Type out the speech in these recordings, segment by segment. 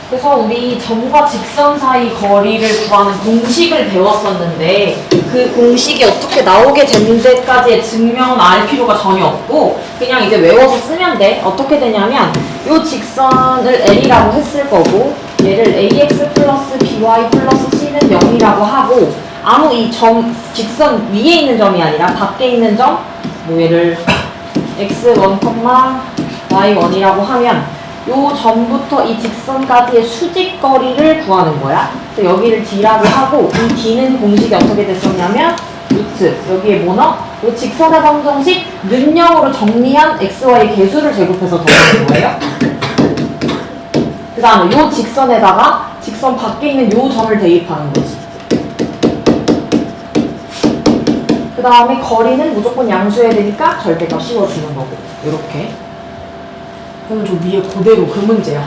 그래서 우리 점과 직선 사이 거리를 구하는 공식을 배웠었는데 그 공식이 어떻게 나오게 된 데까지의 증명은 알 필요가 전혀 없고 그냥 이제 외워서 쓰면 돼. 어떻게 되냐면 이 직선을 L이라고 했을 거고 얘를 AX 플러스 BY 플러스 C는 0이라고 하고 아무 이 점, 직선 위에 있는 점이 아니라 밖에 있는 점 뭐 얘를 X1, Y1이라고 하면 요 점부터 이 직선까지의 수직거리를 구하는 거야. 그래서 여기를 D라고 하고 이 D는 공식이 어떻게 됐었냐면 루트 여기에 뭐 넣어? 요 직선의 방정식 는영으로 정리한 XY 개수를 제곱해서 더하는 거예요. 그 다음에 요 직선에다가 직선 밖에 있는 요 점을 대입하는 거지. 그 다음에 거리는 무조건 양수해야 되니까 절대값 씌워주는 거고 이렇게. 그러면 저 위에 그대로 그 문제야.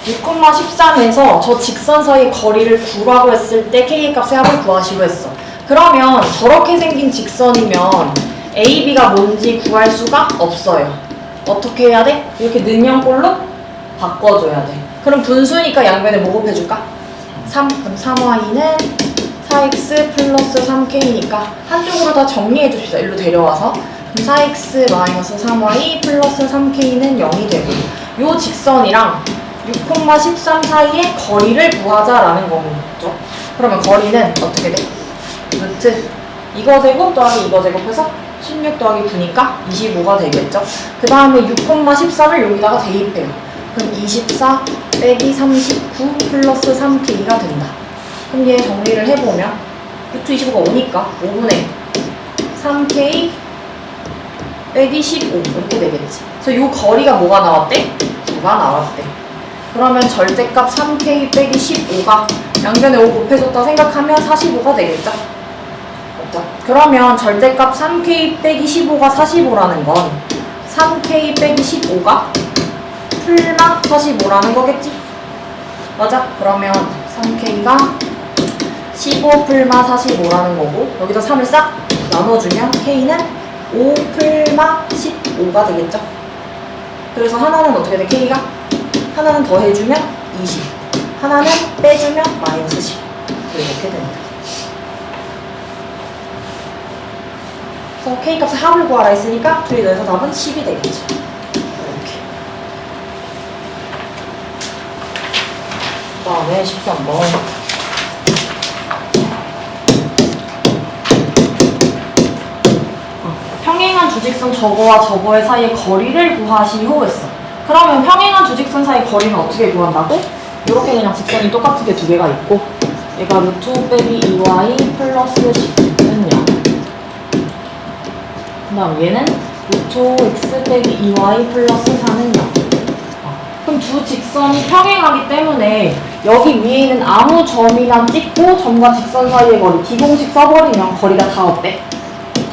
6,13에서 저 직선 사이 거리를 구라고 했을 때 K값의 합을 구하시로 했어. 그러면 저렇게 생긴 직선이면 A, B가 뭔지 구할 수가 없어요. 어떻게 해야 돼? 이렇게 는형꼴로 바꿔줘야 돼. 그럼 분수니까 양변에 뭐 곱해줄까? 3. 그럼 3y는 4x 플러스 3k니까 한쪽으로 다 정리해 줍시다. 일로 데려와서. 그럼 4x 마이너스 3y 플러스 3k는 0이 되고 요 직선이랑 6,13 사이의 거리를 구하자라는 거죠. 그러면 거리는 어떻게 돼? 루트 이거 제곱 더하기 이거 제곱해서 16 더하기 9니까 25가 되겠죠. 그 다음에 6,13을 여기다가 대입해요. 그럼 24 빼기 39 플러스 3k가 된다. 그럼 얘 정리를 해보면 루트 25가 5니까 5분의 3k 빼기 15 이렇게 되겠지. 그래서 요 거리가 뭐가 나왔대? 9가 나왔대. 그러면 절대값 3k 빼기 15가 양변에 5 곱해줬다 생각하면 45가 되겠죠? 맞죠? 그러면 절대값 3k 빼기 15가 45라는 건 3k 빼기 15가 풀마 45라는 거겠지? 맞아? 그러면 3k가 15 풀마 45라는 거고 여기다 3을 싹 나눠주면 k는 5 풀마 15가 되겠죠? 그래서 하나는 어떻게 돼? k가? 하나는 더해주면 20 하나는 빼주면 마이너스 10 이렇게 됩니다. 그래서 k값의 합을 구하라 했으니까 둘이 더해서 답은 10이 되겠죠. 이렇게. 그 다음에 13번 평행한 주직선 저거와 저거의 사이의 거리를 구하시오 했어. 그러면 평행한 주직선 사이의 거리는 어떻게 구한다고? 이렇게 그냥 직선이 똑같게 두 개가 있고 얘가 루트 5 빼기 2y 플러스 10는 0. 그 다음 얘는 루트 5x 빼기 2y 플러스 4는 0. 그럼 두 직선이 평행하기 때문에 여기 위에 있는 아무 점이나 찍고 점과 직선 사이의 거리 D공식 써버리면 거리가 다 어때?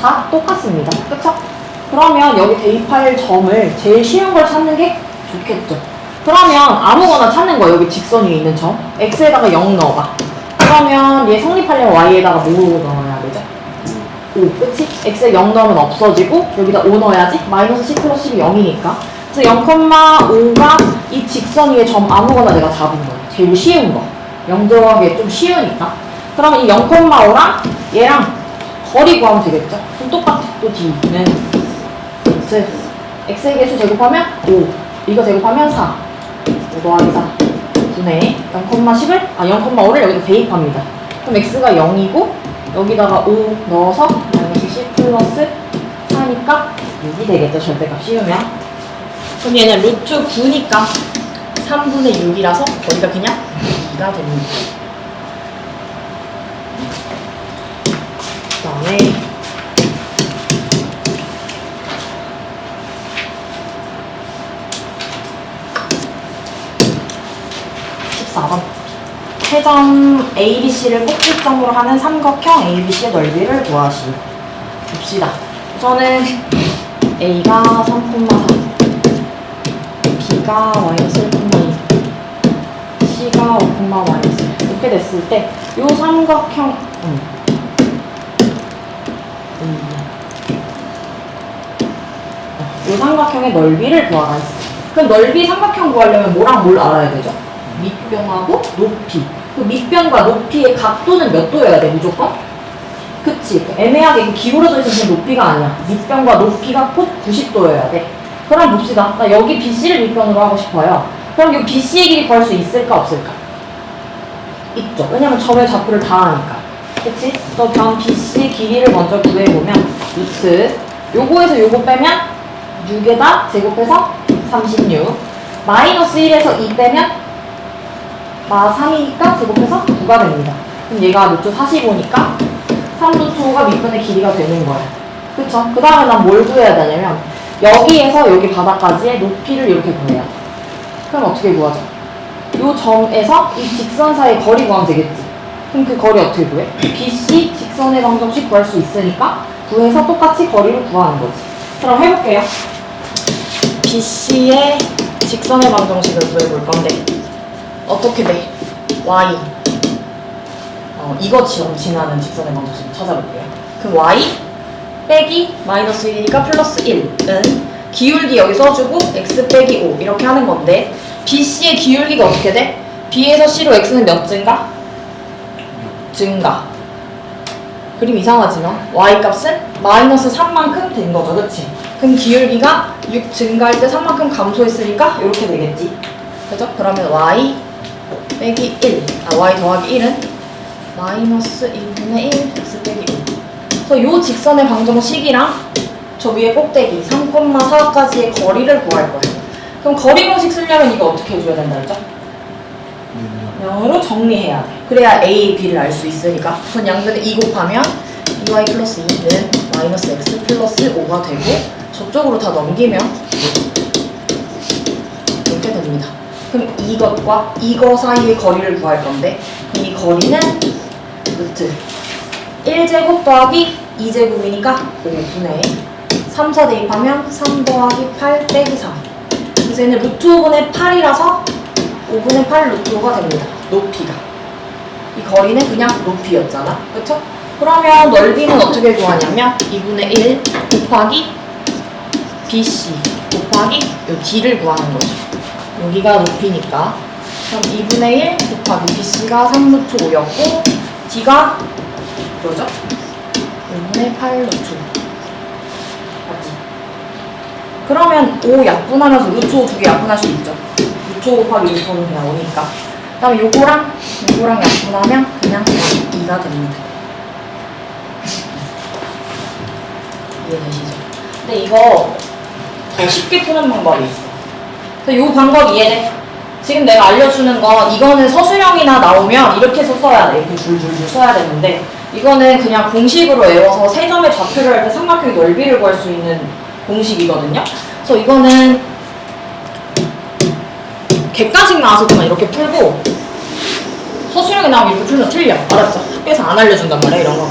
다 똑같습니다. 그쵸? 그러면 여기 대입할 점을 제일 쉬운 걸 찾는 게 좋겠죠. 그러면 아무거나 찾는 거야. 여기 직선 위에 있는 점. x에다가 0 넣어봐. 그러면 얘 성립하려면 y에다가 뭐 넣어야 되죠? 5. 그치? x에 0 넣으면 없어지고 여기다 5 넣어야지. 마이너스 10 플러스 10이 0이니까. 그래서 0,5가 이 직선 위에 점 아무거나 내가 잡은 거야. 제일 쉬운 거. 0 들어가기 좀 쉬우니까. 그러면 이 0,5랑 얘랑 거리 구하면 되겠죠? 그럼 똑같아. 또 D는 x의 개수 제곱하면 5 이거 제곱하면 4 5 더하기 4 9네 0,10을 0,5를 여기다 대입합니다. 그럼 x가 0이고 여기다가 5 넣어서 마이너스 10 플러스 4니까 6이 되겠죠. 절대값 씌우면. 그럼 얘는 루트 9니까 3분의 6이라서 거리가 그냥 2가 됩니다. 그 다음에 14번 최점 ABC를 꼭지점으로 하는 삼각형 ABC의 넓이를 구하시오. 봅시다. 우선은 A가 3,4 B가 마이너스 1,2 C가 5, 마이너스 이렇게 됐을 때 이 삼각형 이 삼각형의 넓이를 구하라 했어. 그럼 넓이 삼각형 구하려면 뭐랑 뭘 알아야 되죠? 밑변하고 높이. 그 밑변과 높이의 각도는 몇 도여야 돼, 무조건? 그치. 애매하게 기울어져 있으면 높이가 아니야. 밑변과 높이가 곧 90도여야 돼. 그럼 봅시다. 나 여기 BC를 밑변으로 하고 싶어요. 그럼 이 BC의 길이 구할 수 있을까, 없을까? 있죠. 왜냐면 점의 좌표를 다 하니까. 그치? 저 변 BC 길이를 먼저 구해보면 루트 요거에서 요거 빼면 6에다 제곱해서 36 마이너스 1에서 2 빼면 마 3이니까 제곱해서 9가 됩니다. 그럼 얘가 루트 45니까 3루트 5가 밑변의 길이가 되는 거야. 그쵸? 그 다음에 난 뭘 구해야 되냐면 여기에서 여기 바닥까지의 높이를 이렇게 구해야 돼. 그럼 어떻게 구하죠? 요 점에서 이 직선 사이의 거리 구하면 되겠지. 그럼 그 거리 어떻게 구해? BC 직선의 방정식 구할 수 있으니까 구해서 똑같이 거리를 구하는 거지. 그럼 해볼게요. BC의 직선의 방정식을 구해볼 건데 어떻게 돼? Y 이거 지나는 직선의 방정식 찾아볼게요. 그럼 Y 빼기 마이너스 1이니까 플러스 1은 기울기 여기 써주고 X 빼기 5 이렇게 하는 건데 BC의 기울기가 어떻게 돼? B에서 C로 X는 몇 증가? 증가. 그림 이상하지만 Y 값은 마이너스 3만큼 된 거죠. 그치? 그럼 기울기가 6 증가할 때 3만큼 감소했으니까 이렇게 되겠지. 그죠? 그러면 Y 빼기 1 Y 더하기 1은 마이너스 1분의 1 X 빼기 5 그래서 이 직선의 방정식이랑 저 위에 꼭대기 3,4까지의 거리를 구할 거예요. 그럼 거리 공식 쓰려면 이거 어떻게 해줘야 된다 했죠? 0으로 정리해야 돼. 그래야 A, B를 알 수 있으니까 우선 양변에 2 곱하면 2y 플러스 2는 마이너스 x 플러스 5가 되고 저쪽으로 다 넘기면 이렇게 됩니다. 그럼 이것과 이거 사이의 거리를 구할 건데 그럼 이 거리는 루트 1제곱 더하기 2제곱이니까 5분의 3, 4 대입하면 3 더하기 8 빼기 3 그래서 얘는 루트 5분의 8이라서 5분의 8 루트 5가 됩니다. 높이가. 이 거리는 그냥 높이였잖아. 그쵸? 그러면 넓이는 어떻게 구하냐면 2분의 1 곱하기 BC 곱하기 요 D를 구하는 거죠. 여기가 높이니까 그럼 2분의 1 곱하기 BC가 3루트 5였고 D가 뭐죠? 5분의 8 루트 5 맞지? 그러면 5 약분하면서 루트 5 두 개 약분할 수 있죠. 루트 5 곱하기 루트 5는 그냥 5니까 그 다음에 요거랑 약분하면 그냥 2가 됩니다. 이해되시죠? 근데 이거 더 쉽게 푸는 방법이 있어. 그래서 이 방법 이해돼? 지금 내가 알려주는 건 이거는 서술형이나 나오면 이렇게 해서 써야 돼. 이렇게 줄줄줄 써야 되는데 이거는 그냥 공식으로 외워서 세 점의 좌표를 할 때 삼각형의 넓이를 구할 수 있는 공식이거든요. 그래서 이거는 객관식 나와서 그냥 이렇게 풀고 서술형이 나오면 이렇게 풀면 틀려. 알았죠? 학교에서 안 알려준단 말이야 이런 거.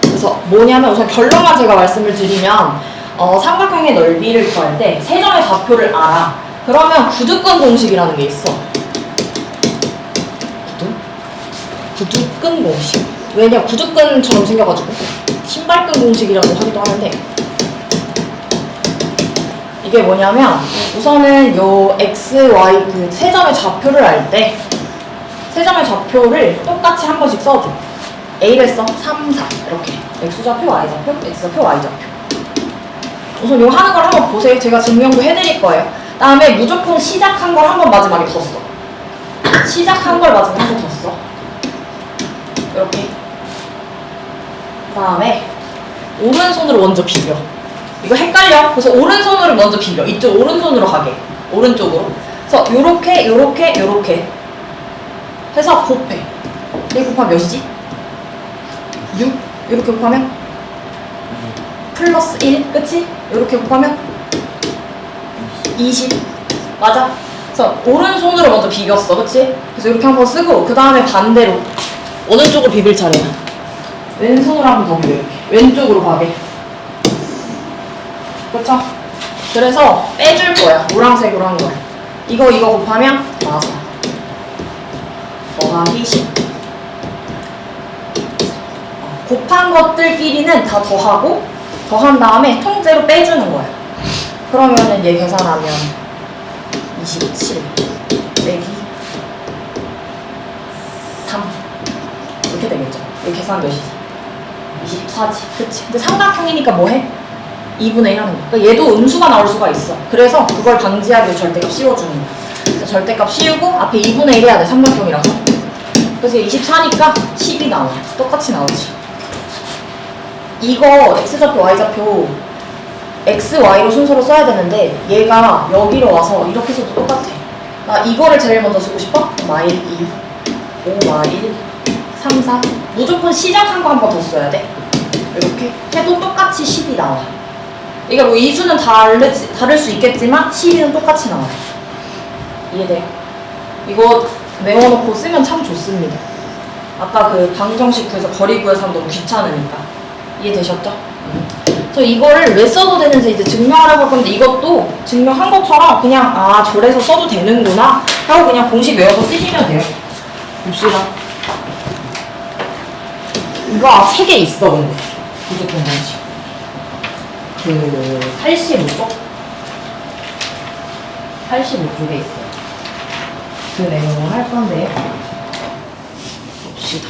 그래서 뭐냐면 우선 결론만 제가 말씀을 드리면 삼각형의 넓이를 구할 때 세 점의 좌표를 알아. 그러면 구두근 공식이라는 게 있어. 구두근 공식. 왜냐 구두근처럼 생겨가지고 신발근 공식이라고 하기도 하는데 이게 뭐냐면 우선은 요 x, y 그 세 점의 좌표를 알 때 세 점의 좌표를 똑같이 한 번씩 써줘. A를 써 3, 4 이렇게 x좌표, y좌표, x좌표, y좌표. 우선 이거 하는 걸 한번 보세요. 제가 증명도 해드릴 거예요. 다음에 무조건 시작한 걸 한 번 마지막에 더 써. 시작한 걸 마지막에 한 번 더 써. 이렇게. 그 다음에 오른손으로 먼저 비벼. 이거 헷갈려. 그래서 오른손으로 먼저 비벼. 이쪽 오른손으로 가게. 오른쪽으로. 그래서 요렇게 요렇게 요렇게 해서 곱해. 이게 곱하면 몇이지? 6. 이렇게 곱하면 플러스 1. 그치? 이렇게 곱하면 20. 맞아? 그래서 오른손으로 먼저 비볐어. 그치? 그래서 이렇게 한번 쓰고 그 다음에 반대로 오른쪽으로 비빌 차례야. 왼손으로 한번 더 비벼. 이렇게. 왼쪽으로 가게. 그렇죠? 그래서 빼줄 거야. 노란색으로 한 걸. 이거 곱하면 4. 더하기 10. 곱한 것들끼리는 다 더하고 더한 다음에 통째로 빼주는 거야. 그러면은 얘 계산하면 27 빼기 x3 몇이지? 24지. 그치? 근데 삼각형이니까 뭐 해? 2분의 1 하는 거야. 그러니까 얘도 음수가 나올 수가 있어. 그래서 그걸 방지하기 위해 절대값 씌워주는 거야. 그래서 절대값 씌우고 앞에 2분의 1 해야 돼. 삼각형이라서. 그래서 24니까 10이 나와. 똑같이 나오지. 이거 x좌표, y좌표 x, y로 순서로 써야 되는데 얘가 여기로 와서 이렇게 써도 똑같아. 나 이거를 제일 먼저 쓰고 싶어? 마일 2, 5 마일 3, 4 무조건 시작한 거 한 번 더 써야 돼. 이렇게 해도 똑같이 10이 나와. 이게 뭐 이 수는 다를 수 있겠지만 12는 똑같이 나와요. 이해돼요? 이거 외워놓고 쓰면 참 좋습니다. 아까 그 방정식 구해서 거리 구해서 하면 너무 귀찮으니까. 이해되셨죠? 그래서 이거를 왜 써도 되는지 이제 증명하려고 할 건데 이것도 증명한 것처럼 그냥 아 저래서 써도 되는구나 하고 그냥 공식 외워서 쓰시면 돼요. 봅시다. 이거 3개 있어 근데 무조건 공식. 그 85쪽? 85쪽에 있어요. 그 내용을 할 건데요. 봅시다.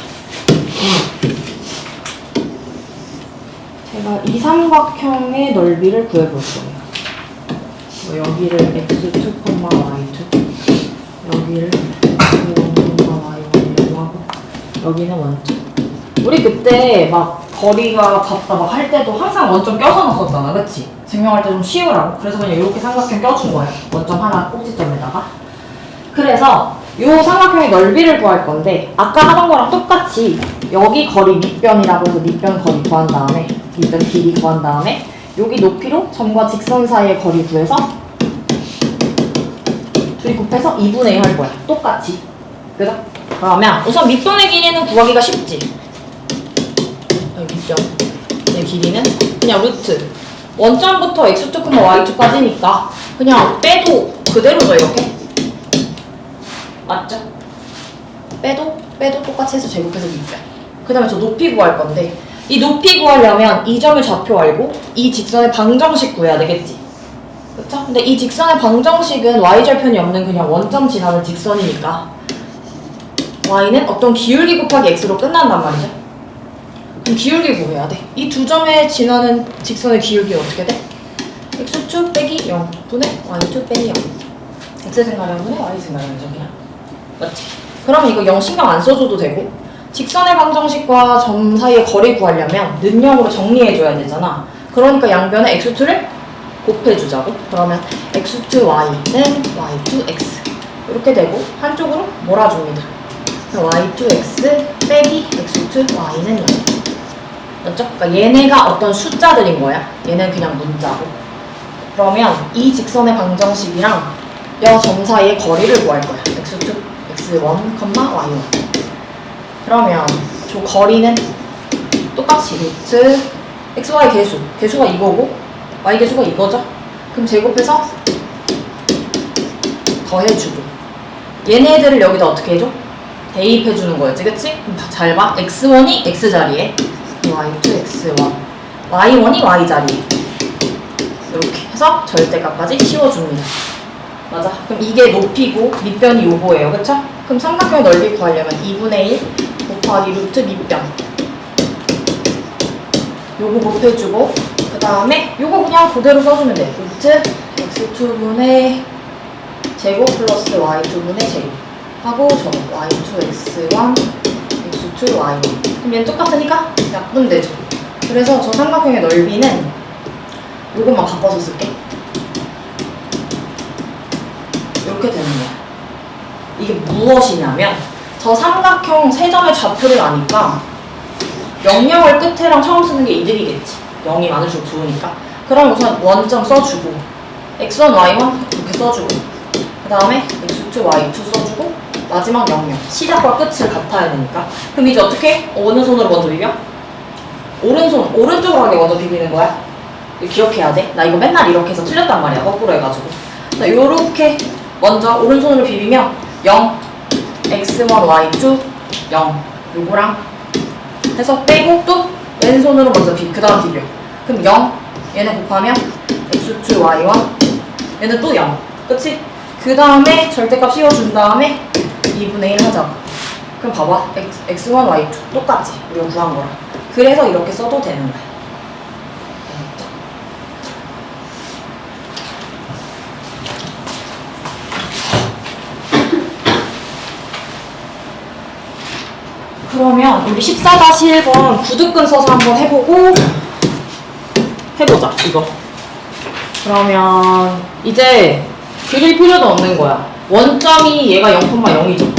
제가 이 삼각형의 넓이를 구해볼 거예요. 여기를 x2, y2 여기를 y1, y1이라고 하고 여기는 원점. 우리 그때 막 거리가 같다 막 할 때도 항상 원점 껴서 놨었잖아, 그치? 증명할 때 좀 쉬우라고. 그래서 그냥 이렇게 삼각형 껴준 거예요. 원점 하나 꼭지점에다가. 그래서 이 삼각형의 넓이를 구할 건데 아까 하던 거랑 똑같이 여기 거리 밑변이라고 해서 밑변 거리 구한 다음에 밑변 길이 구한 다음에 여기 높이로 점과 직선 사이의 거리 구해서 둘이 곱해서 2분의 1 할 거야. 똑같이. 그죠? 그러면 우선 밑변의 길이는 구하기가 쉽지. 여기 밑변의 길이는 그냥 루트 원점부터 x2, y2까지니까 그냥 빼도 그대로죠 이렇게. 맞죠? 빼도 똑같이 해서 제곱해서 밑변. 그 다음에 저 높이 구할 건데 이 높이 구하려면 이 점의 좌표 알고 이 직선의 방정식 구해야 되겠지. 그쵸? 근데 이 직선의 방정식은 y절편이 없는 그냥 원점 지나는 직선이니까 y는 어떤 기울기 곱하기 x로 끝난단 말이죠. 그럼 기울기 구해야 돼. 이 두 점에 지나는 직선의 기울기는 어떻게 돼? x2 빼기 0분의 y2 빼기 0. x 생각하면은 y 생각하면 그냥. 맞지? 그럼 이거 0 신경 안 써줘도 되고 직선의 방정식과 점 사이의 거리 구하려면 는형으로 정리해줘야 되잖아. 그러니까 양변에 x2를 곱해주자고. 그러면 x2y는 y2x 이렇게 되고 한쪽으로 몰아줍니다. y2x 빼기 x2y는 0. 맞죠? 그러니까 얘네가 어떤 숫자들인 거야. 얘는 그냥 문자고. 그러면 이 직선의 방정식이랑 여 점 사이의 거리를 구할 거야. x2, x1, y1. 그러면 저 거리는 똑같이 루트 x, y 개수가 이거고 y 개수가 이거죠? 그럼 제곱해서 더해주고 얘네들을 여기다 어떻게 해줘? 대입해주는 거였지, 그치? 그럼 잘 봐. x1이 x자리에 y2, x1 y1이 y자리에 이렇게 해서 절대값까지 씌워줍니다. 맞아. 그럼 이게 높이고 밑변이 요거예요. 그쵸? 그럼 삼각형 넓이 구하려면 2분의 1 곱하기 루트 밑변 요거 곱해주고 그 다음에 요거 그냥 그대로 써주면 돼. 루트 x2분의 제곱 플러스 y2분의 제곱 하고 저거 y2 x1 x2 y1 그럼 얘는 똑같으니까 약분되죠. 그래서 저 삼각형의 넓이는 요것만 바꿔서 쓸게. 이렇게 되는 거야. 이게 무엇이냐면 저 삼각형 세 점의 좌표를 아니까 0,0을 끝에랑 처음 쓰는 게 이득이겠지. 0이 많을수록 좋으니까. 그럼 우선 원점 써주고 x1, y1 이렇게 써주고 그 다음에 x2, y2 써주고 마지막 0,0 시작과 끝을 같아야 되니까. 그럼 이제 어떻게? 어느 손으로 먼저 비벼? 오른손, 오른쪽으로 하게 먼저 비비는 거야. 이거 기억해야 돼. 나 이거 맨날 이렇게 해서 틀렸단 말이야. 거꾸로 해가지고. 자, 요렇게 먼저 오른손으로 비비면 0, x1, y2, 0 요거랑 해서 빼고 또 왼손으로 먼저 그 다음 비벼. 그럼 0, 얘네 곱하면 x2, y1 얘는 또 0. 그치? 그 다음에 절대값 씌워준 다음에 2분의 1 하자고. 그럼 봐봐. x1, y2 똑같지? 우리가 구한 거랑. 그래서 이렇게 써도 되는 거야. 그러면 우리 14-1번 구두끈 써서 한번 해보자 이거. 그러면 이제 그릴 필요도 없는 거야. 원점이 얘가 0,0이죠.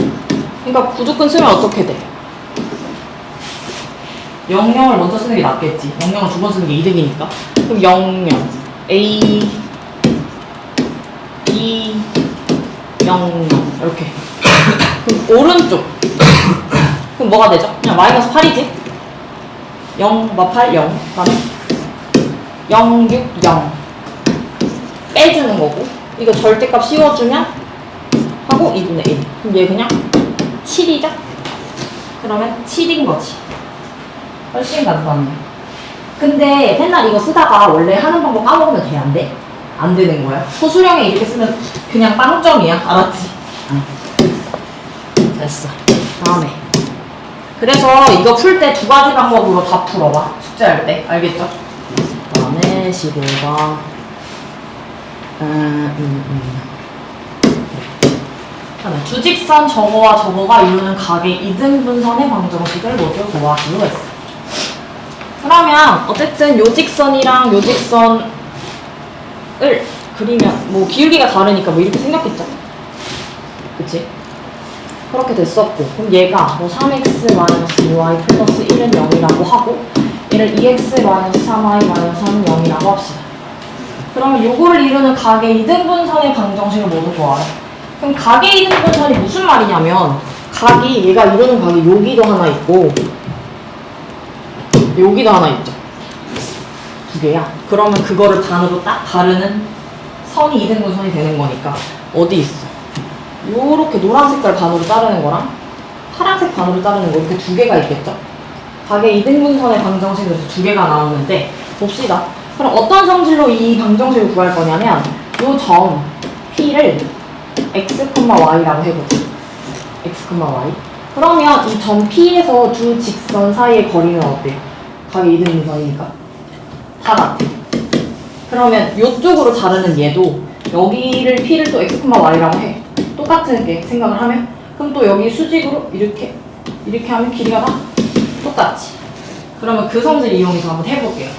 그러니까 구두끈 쓰면 어떻게 돼? 00을 먼저 쓰는 게 낫겠지. 00을 두 번 쓰는 게 이득이니까. 그럼 00 A 2 0 이렇게. 그럼 오른쪽 그럼 뭐가 되죠? 그냥 마이너스 8이지? 0, 8, 0. 그 다음에 0, 6, 0. 빼주는 거고. 이거 절대값 씌워주면 하고 2분의 1. 그럼 얘 그냥 7이죠? 그러면 7인 거지. 훨씬 간단해. 근데 맨날 이거 쓰다가 원래 하는 방법 까먹으면 돼? 안 돼? 안 되는 거야. 소수령에 이렇게 쓰면 그냥 빵점이야. 알았지? 응. 됐어. 다음에. 그래서 이거 풀 때 두 가지 방법으로 다 풀어봐. 숙제할 때. 알겠죠? 그 다음에 15번. 주직선 저거와 저거가 이루는 각의 이등분선의 방정식을 모두 구하기로 했어. 그러면 어쨌든 요 직선이랑 요 직선을 그리면 뭐 기울기가 다르니까 뭐 이렇게 생겼겠죠? 그치? 그렇게 됐었고, 그럼 얘가 뭐 3x-2y 플러스 1은 0이라고 하고 얘를 2x-3y-3은 0이라고 합시다. 그러면 요거를 이루는 각의 이등분선의 방정식을 모두 구하래. 그럼 각의 이등분선이 무슨 말이냐면 각이 얘가 이루는 각이 여기도 하나 있고 여기도 하나 있죠. 두 개야. 그러면 그거를 반으로 딱 가르는 선이 이등분선이 되는 거니까 어디 있어? 요렇게 노란 색깔 반으로 자르는 거랑 파란색 반으로 자르는 거 이렇게 두 개가 있겠죠? 각의 이등분선의 방정식에서 두 개가 나오는데 봅시다. 그럼 어떤 성질로 이 방정식을 구할 거냐면 요 점 P를 x, y라고 해보자. x, y. 그러면 이 점 P에서 두 직선 사이의 거리는 어때요? 각의 이등분선이니까 다 같아. 그러면 요쪽으로 자르는 얘도 여기를 P를 또 x, y라고 해. 똑같은 게 생각을 하면 그럼 또 여기 수직으로 이렇게 하면 길이가 다 똑같지. 그러면 그 성질 이용해서 한번 해볼게요.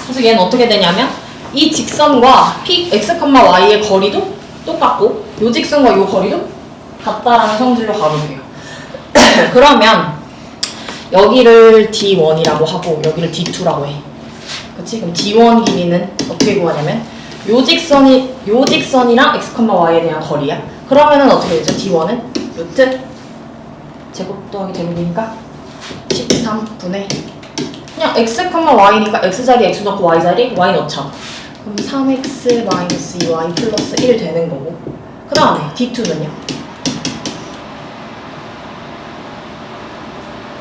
그래서 얘는 어떻게 되냐면 이 직선과 P, x, y의 거리도 똑같고 요 직선과 요 거리도 같다라는 성질로 가로세요. 그러면 여기를 D1이라고 하고 여기를 D2라고 해. 그치? 그럼 D1 길이는 어떻게 구하냐면 요 직선이랑 x, y에 대한 거리야. 그러면은 어떻게 되죠? D1은 루트 제곱 더하기 제곱이니까 13분의 그냥 x, y니까 x자리에 x 넣고 y자리에 y 넣자. 그럼 3x-2y 플러스 1 되는 거고 그 다음에 D2는요?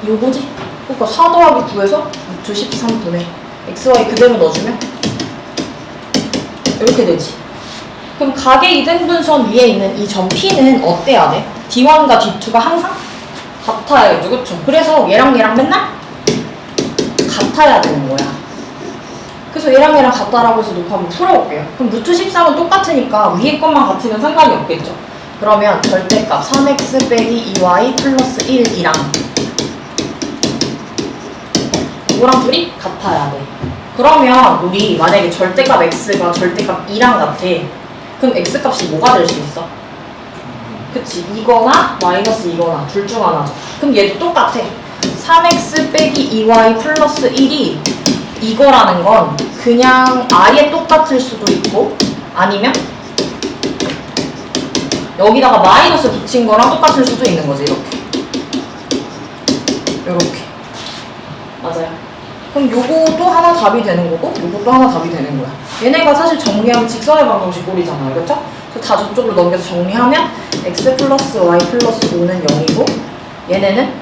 요거지? 그러니까 4 더하기 9에서 루트 13분의 x, y 그대로 넣어주면 이렇게 되지. 그럼 각의 이등분선 위에 있는 이 점 P는 어때야 돼? D1과 D2가 항상 같아야죠, 그쵸? 그래서 얘랑 맨날 같아야 되는 거야. 그래서 얘랑 같다라고 해서 놓고 한번 풀어볼게요. 그럼 루트 13은 똑같으니까 위에 것만 같으면 상관이 없겠죠? 그러면 절대값 3x 빼기 2y 플러스 1이랑 이거랑 둘이 같아야 돼. 그러면 우리 만약에 절대값 x가 절대값 2랑 같아. 그럼 x값이 뭐가 될 수 있어? 그치, 이거나 마이너스 이거나 둘 중 하나죠. 그럼 얘도 똑같아. 3x 빼기 2y 플러스 1이 이거라는 건 그냥 아예 똑같을 수도 있고 아니면 여기다가 마이너스 붙인 거랑 똑같을 수도 있는 거지. 이렇게 맞아요. 그럼 요것도 하나 답이 되는 거고 요것도 하나 답이 되는 거야. 얘네가 사실 정리하면 직선의 방정식 꼴이잖아요. 그렇죠? 그래서 다 저쪽으로 넘겨서 정리하면 x 플러스 y 플러스 5는 0이고 얘네는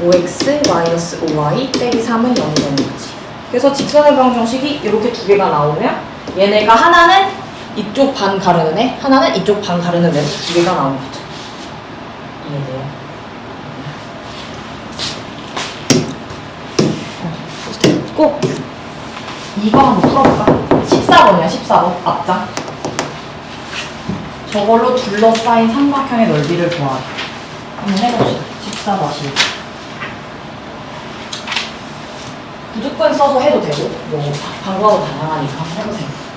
5x 마이너스 5y 빼기 3은 0이 되는 거지. 그래서 직선의 방정식이 이렇게 두 개가 나오면 얘네가 하나는 이쪽 반 가르는 애, 하나는 이쪽 반 가르는 애로 두 개가 나오는 거죠. 이해돼요? 이거 한번 풀어볼까? 14번이야, 14번. 앞장. 저걸로 둘러싸인 삼각형의 넓이를 구하기. 한번 해봅시다. 14-1. 무조건 써서 해도 되고, 뭐, 방법은 다양하니까 한번 해보세요.